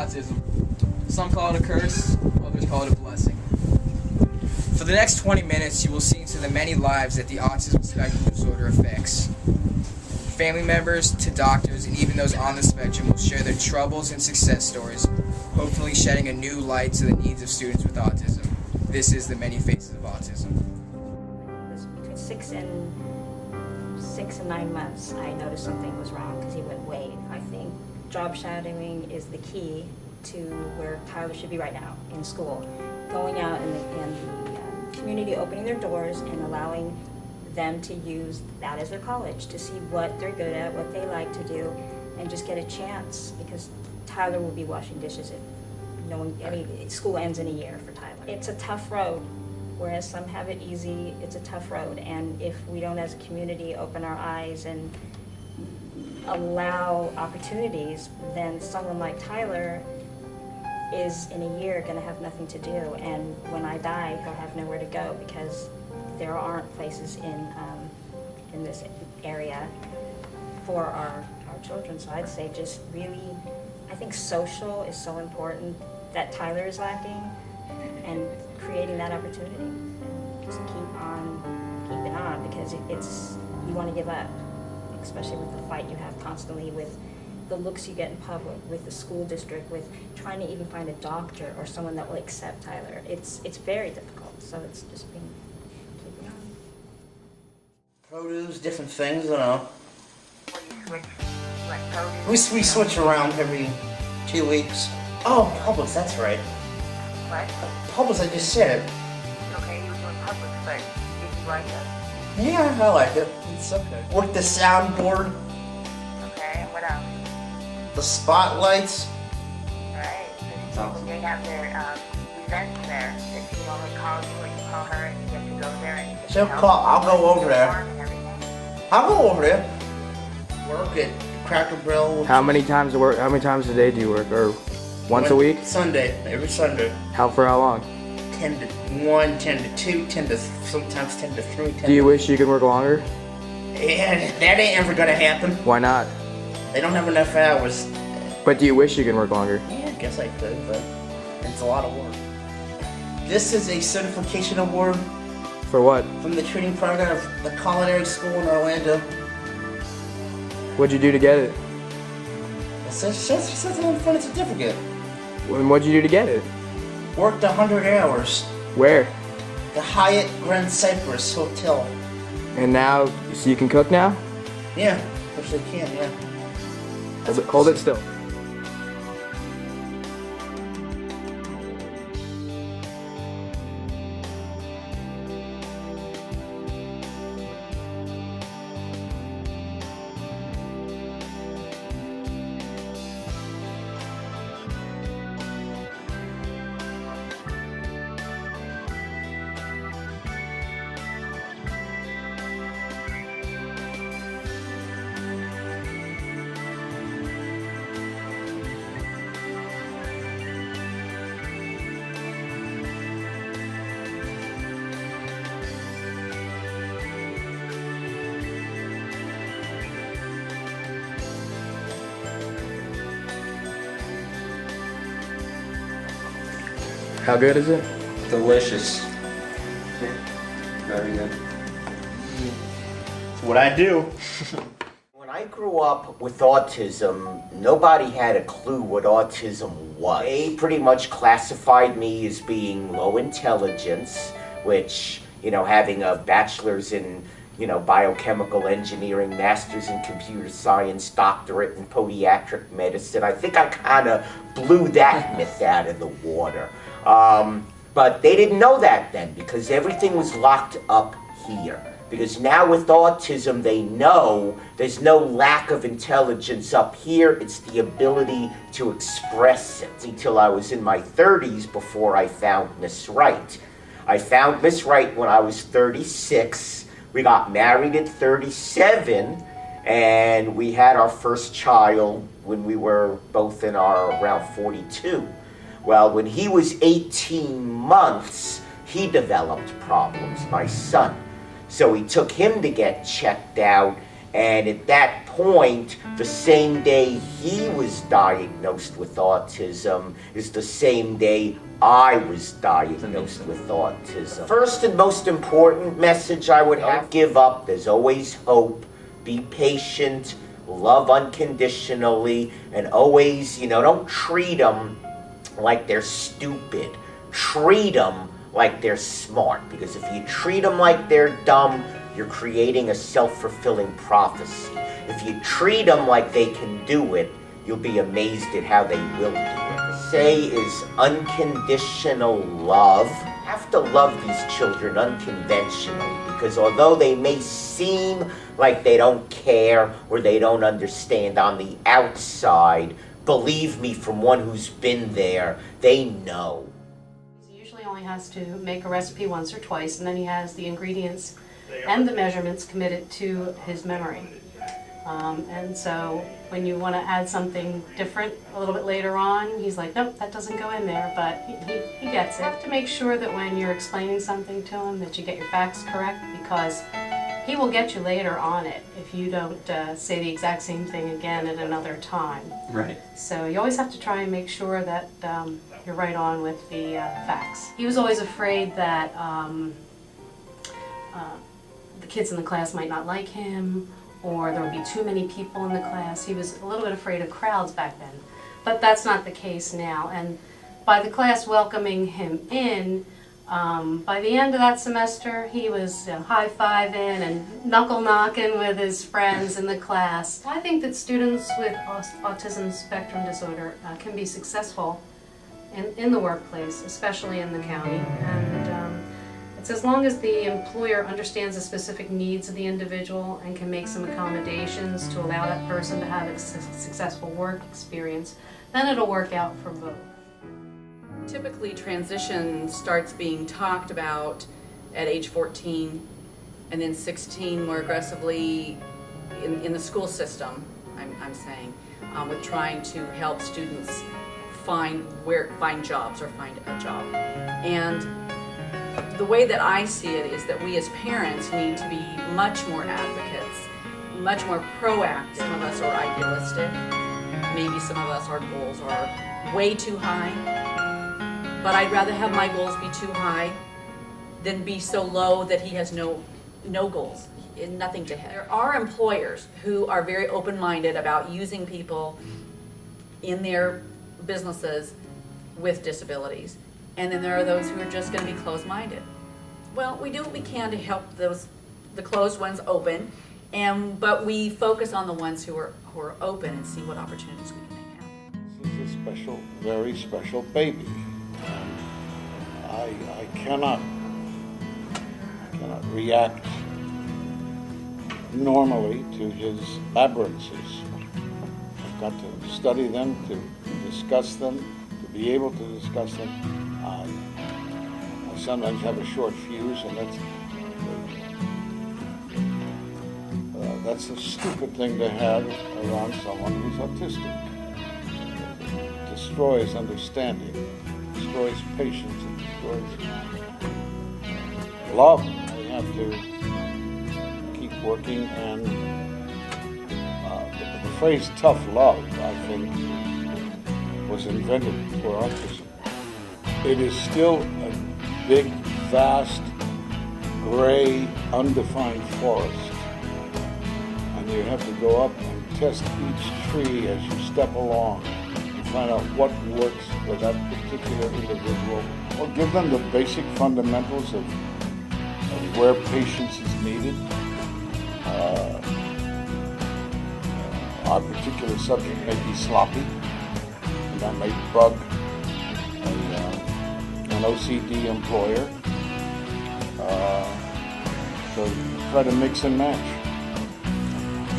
autism. Some call it a curse, others call it a blessing. For the next 20 minutes, you will see into the many lives that the autism spectrum disorder affects. Family members to doctors and even those on the spectrum will share their troubles and success stories, hopefully shedding a new light to the needs of students with autism. This is the Many Faces of Autism. Between 6 and 9 months, I noticed something was wrong because he wouldn't wait. I think job shadowing is the key to where Tyler should be right now, in school. Going out in the community, opening their doors and allowing them to use that as their college, to see what they're good at, what they like to do, and just get a chance, because Tyler will be washing dishes school ends in a year for Tyler. It's a tough road. Whereas some have it easy, it's a tough road. And if we don't as a community open our eyes and allow opportunities, then someone like Tyler is in a year going to have nothing to do. And when I die, he'll have nowhere to go, because there aren't places in this area for our children. So I'd say just really, I think social is so important that Tyler is lacking, and creating that opportunity. And just keeping on, because you want to give up, especially with the fight you have constantly with the looks you get in public, with the school district, with trying to even find a doctor or someone that will accept Tyler. It's very difficult, so it's just keeping on. Produce, different things, I don't know. What do you switch? Like produce? We switch around every 2 weeks. Oh, Publix, that's right. What? Publix, I just said it. Okay, you were doing public, but did you like it? Yeah, I like it. It's okay. Work the soundboard, Okay, and what else? the spotlights. Right. They have their events there that she normally calls you, or you call her, and you get to go there and you get She'll to help call. I'll go over there. and everything. I'll go over there. Work at Cracker Barrel. How many times a day do you work? Or once a week? Sunday, every Sunday. For how long? 10 to 1, 10 to 2, 10 to sometimes 10 to 3. 10 Do you to... wish you could work longer? Yeah, that ain't ever gonna happen. Why not? They don't have enough hours. But do you wish you could work longer? Yeah, I guess I could, but it's a lot of work. This is a certification award For what? from the training program of the culinary school in Orlando. What'd you do to get it? It says it on the front of the certificate. And what'd you do to get it? Worked 100 hours. Where? The Hyatt Grand Cypress Hotel. And now, so you can cook now? Yeah, actually can, yeah. Hold it still. How good is it? Delicious. Very good. It's what I do. When I grew up with autism, nobody had a clue what autism was. They pretty much classified me as being low intelligence, which, having a bachelor's in, biochemical engineering, master's in computer science, doctorate in podiatric medicine, I think I kind of blew that myth out of the water. But they didn't know that then, because everything was locked up here. Because now with autism, they know there's no lack of intelligence up here. It's the ability to express it. Until I was in my 30s before I found Miss Wright. I found Miss Wright when I was 36. We got married at 37, and we had our first child when we were both in around 42. Well, when he was 18 months, he developed problems, my son. So we took him to get checked out, And at that point, the same day he was diagnosed with autism is the same day I was diagnosed with autism. First and most important message I would have: give up. There's always hope. Be patient. Love unconditionally. And always, don't treat them like they're stupid. Treat them like they're smart. Because if you treat them like they're dumb, you're creating a self-fulfilling prophecy. If you treat them like they can do it, you'll be amazed at how they will do it. Say is unconditional love. You have to love these children unconventionally, because although they may seem like they don't care or they don't understand on the outside, believe me, from one who's been there, they know. He usually only has to make a recipe once or twice, and then he has the ingredients and the measurements committed to his memory. And so when you want to add something different a little bit later on, he's like, nope, that doesn't go in there, but he gets it. You have to make sure that when you're explaining something to him that you get your facts correct, because he will get you later on it if you don't say the exact same thing again at another time. Right. So you always have to try and make sure that you're right on with the facts. He was always afraid that the kids in the class might not like him, or there would be too many people in the class. He was a little bit afraid of crowds back then, but that's not the case now. And by the class welcoming him in, by the end of that semester, he was high-fiving and knuckle-knocking with his friends in the class. I think that students with autism spectrum disorder can be successful in the workplace, especially in the county. And it's as long as the employer understands the specific needs of the individual and can make some accommodations to allow that person to have a successful work experience, then it'll work out for both. Typically, transition starts being talked about at age 14, and then 16 more aggressively in the school system, I'm saying, with trying to help students find jobs or find a job. And the way that I see it is that we as parents need to be much more advocates, much more proactive. Some of us are idealistic, maybe some of us, our goals are way too high. But I'd rather have my goals be too high than be so low that he has no goals, nothing to hit. There are employers who are very open-minded about using people in their businesses with disabilities. And then there are those who are just going to be closed-minded. Well, we do what we can to help the closed ones open, but we focus on the ones who are open and see what opportunities we can have. This is a special, very special baby. I cannot react normally to his aberrancies. I've got to study them, to discuss them, to be able to discuss them. I sometimes have a short fuse, and that's a stupid thing to have around someone who's autistic. It destroys understanding, destroys patience, and destroys love. We have to keep working, and the phrase tough love, I think, was invented for autism. It is still a big, vast, gray, undefined forest. And you have to go up and test each tree as you step along and find out what works for that particular individual, or give them the basic fundamentals of where patience is needed. Our particular subject may be sloppy, and that may bug an OCD employer. So try to mix and match.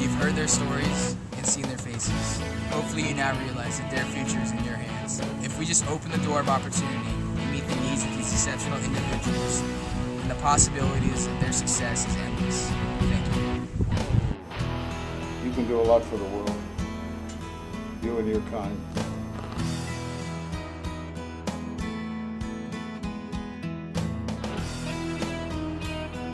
You've heard their stories and seen their faces. Hopefully you now realize that their future is in your hands. If we just open the door of opportunity and meet the needs of these exceptional individuals, then the possibilities of their success is endless. Thank you. You can do a lot for the world, you and your kind.